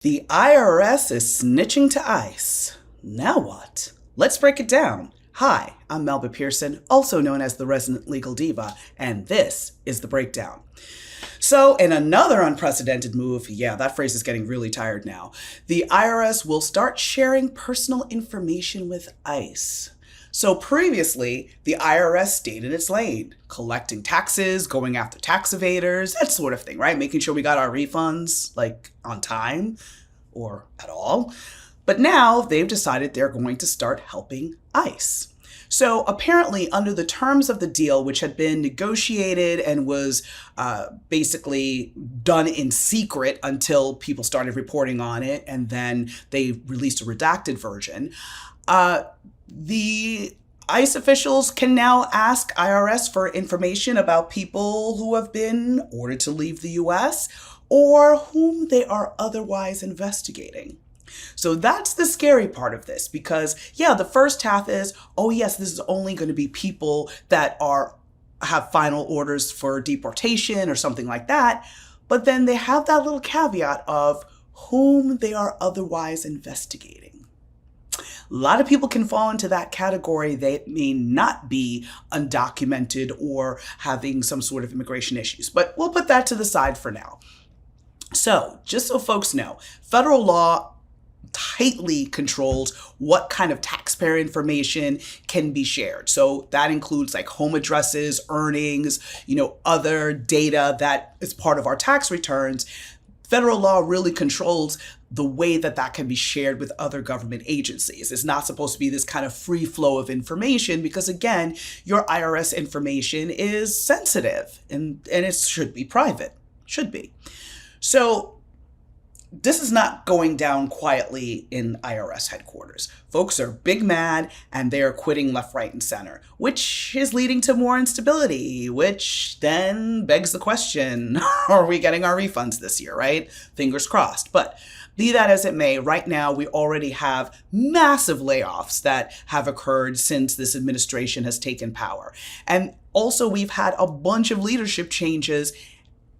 The IRS is snitching to ICE. Now what? Let's break it down. Hi, I'm Melba Pearson, also known as the Resident Legal Diva, and this is The Breakdown. So, in another unprecedented move, yeah, that phrase is getting really tired now, the IRS will start sharing personal information with ICE. So previously, the IRS stayed in its lane, collecting taxes, going after tax evaders, that sort of thing, right? Making sure we got our refunds, like, on time or at all. But now they've decided they're going to start helping ICE. So apparently, under the terms of the deal, which had been negotiated and was basically done in secret until people started reporting on it, and then they released a redacted version, the ICE officials can now ask IRS for information about people who have been ordered to leave the US or whom they are otherwise investigating. So that's the scary part of this because, yeah, the first half is, oh yes, this is only going to be people that have final orders for deportation or something like that. But then they have that little caveat of whom they are otherwise investigating. A lot of people can fall into that category. They may not be undocumented or having some sort of immigration issues, but we'll put that to the side for now. So just so folks know, federal law tightly controls what kind of taxpayer information can be shared. So that includes like home addresses, earnings, other data that is part of our tax returns. Federal law really controls the way that can be shared with other government agencies. It's not supposed to be this kind of free flow of information because, again, your IRS information is sensitive and it should be private. Should be. So this is not going down quietly in IRS headquarters. Folks are big mad and they are quitting left, right, and center, which is leading to more instability, which then begs the question, are we getting our refunds this year, right? Fingers crossed. But be that as it may, right now we already have massive layoffs that have occurred since this administration has taken power. And also we've had a bunch of leadership changes.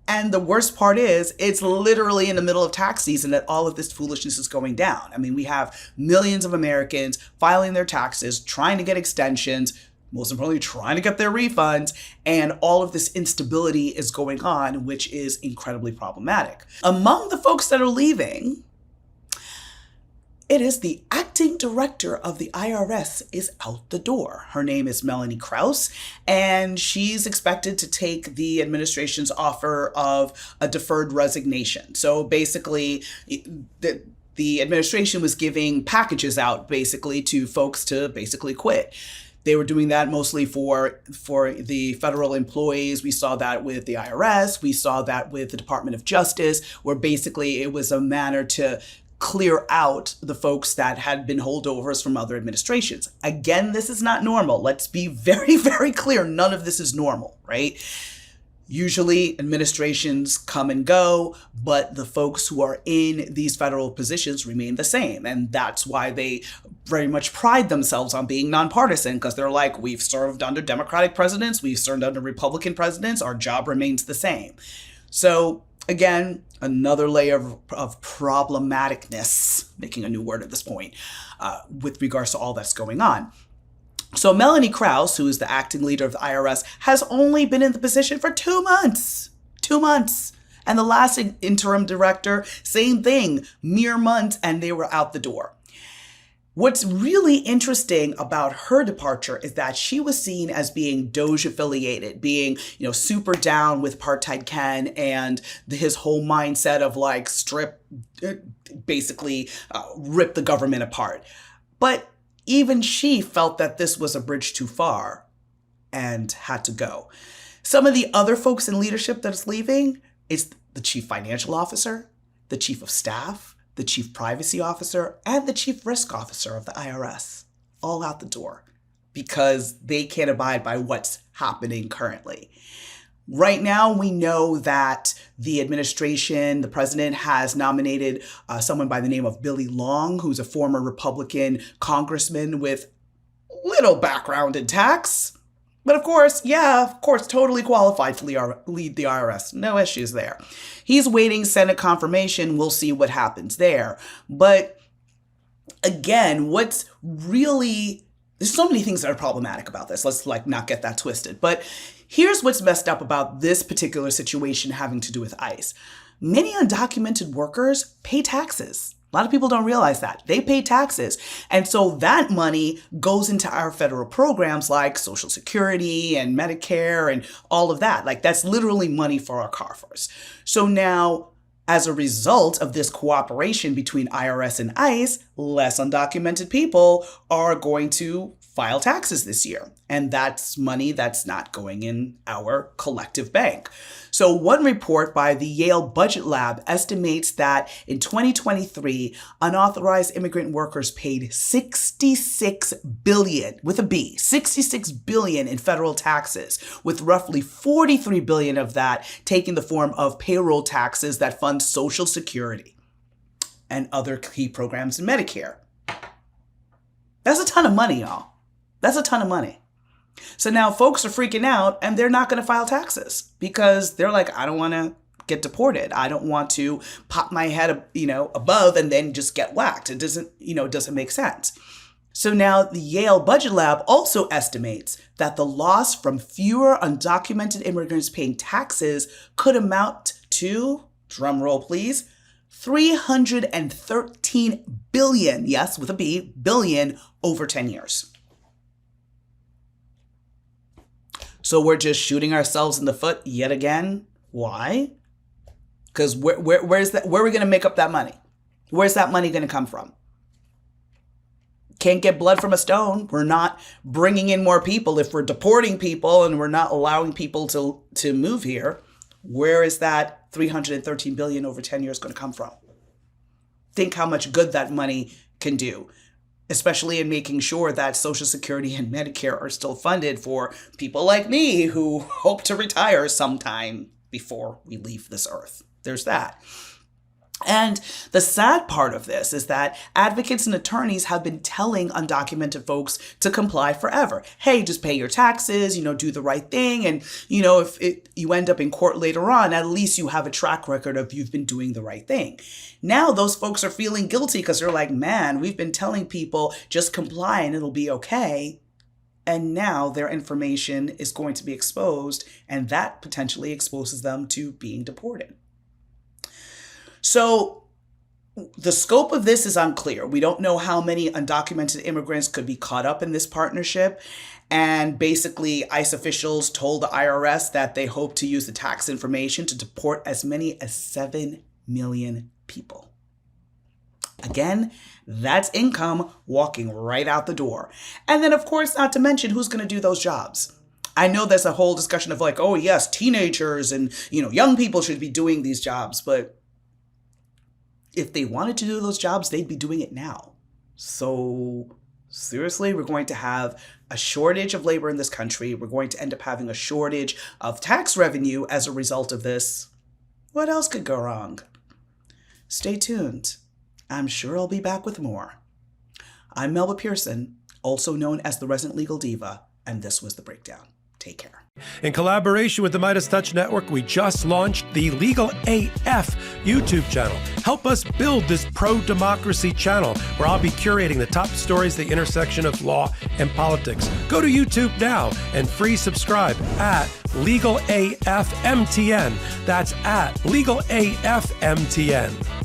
And the worst part is, it's literally in the middle of tax season that all of this foolishness is going down. I mean, we have millions of Americans filing their taxes, trying to get extensions, most importantly, trying to get their refunds, and all of this instability is going on, which is incredibly problematic. Among the folks that are leaving, it is the acting director of the IRS is out the door. Her name is Melanie Krause, and she's expected to take the administration's offer of a deferred resignation. So basically, the administration was giving packages out basically to folks to basically quit. They were doing that mostly for the federal employees. We saw that with the IRS. We saw that with the Department of Justice, where basically it was a manner to clear out the folks that had been holdovers from other administrations. Again, this is not normal. Let's be very, very clear. None of this is normal, right? Usually administrations come and go, but the folks who are in these federal positions remain the same. And that's why they very much pride themselves on being nonpartisan, because they're like, we've served under Democratic presidents, we've served under Republican presidents, our job remains the same. So again, another layer of problematicness, making a new word at this point, with regards to all that's going on. So Melanie Krause, who is the acting leader of the IRS, has only been in the position for 2 months. 2 months. And the last interim director, same thing, mere months, and they were out the door. What's really interesting about her departure is that she was seen as being Doge affiliated, being, super down with Apartheid Ken and his whole mindset of like rip the government apart. But even she felt that this was a bridge too far and had to go. Some of the other folks in leadership that's leaving is the chief financial officer, the chief of staff, the chief privacy officer, and the chief risk officer of the IRS, all out the door because they can't abide by what's happening currently. Right now, we know that the administration, the president, has nominated someone by the name of Billy Long, who's a former Republican congressman with little background in tax. But of course, totally qualified to lead the IRS. No issues there. He's waiting Senate confirmation. We'll see what happens there. But again, there's so many things that are problematic about this. Let's not get that twisted. But here's what's messed up about this particular situation having to do with ICE. Many undocumented workers pay taxes. A lot of people don't realize that. They pay taxes. And so that money goes into our federal programs like Social Security and Medicare and all of that. Like, that's literally money for our coffers. So now, as a result of this cooperation between IRS and ICE, less undocumented people are going to file taxes this year. And that's money that's not going in our collective bank. So one report by the Yale Budget Lab estimates that in 2023, unauthorized immigrant workers paid $66 billion, with a B, $66 billion in federal taxes, with roughly $43 billion of that taking the form of payroll taxes that fund Social Security and other key programs in Medicare. That's a ton of money, y'all. That's a ton of money. So now folks are freaking out and they're not going to file taxes because they're like, I don't want to get deported. I don't want to pop my head, above and then just get whacked. It doesn't make sense. So now the Yale Budget Lab also estimates that the loss from fewer undocumented immigrants paying taxes could amount to, drum roll please, $313 billion, yes, with a B, billion over 10 years. So we're just shooting ourselves in the foot yet again. Why? Because where are we going to make up that money? Where's that money going to come from? Can't get blood from a stone. We're not bringing in more people. If we're deporting people and we're not allowing people to move here, where is that $313 billion over 10 years going to come from? Think how much good that money can do, especially in making sure that Social Security and Medicare are still funded for people like me who hope to retire sometime before we leave this earth. There's that. And the sad part of this is that advocates and attorneys have been telling undocumented folks to comply forever. Hey, just pay your taxes, do the right thing. And, if you end up in court later on, at least you have a track record of you've been doing the right thing. Now those folks are feeling guilty because they're like, man, we've been telling people just comply and it'll be okay. And now their information is going to be exposed, and that potentially exposes them to being deported. So the scope of this is unclear. We don't know how many undocumented immigrants could be caught up in this partnership. And basically, ICE officials told the IRS that they hope to use the tax information to deport as many as 7 million people. Again, that's income walking right out the door. And then, of course, not to mention who's going to do those jobs. I know there's a whole discussion of like, oh, yes, teenagers and, young people should be doing these jobs. But if they wanted to do those jobs, they'd be doing it now. So seriously, we're going to have a shortage of labor in this country. We're going to end up having a shortage of tax revenue as a result of this. What else could go wrong? Stay tuned. I'm sure I'll be back with more. I'm Melba Pearson, also known as the Resident Legal Diva, and this was The Breakdown. Take care. In collaboration with the Midas Touch Network, we just launched the Legal AF YouTube channel. Help us build this pro-democracy channel where I'll be curating the top stories at the intersection of law and politics. Go to YouTube now and free subscribe at Legal AF MTN. That's at Legal AF MTN.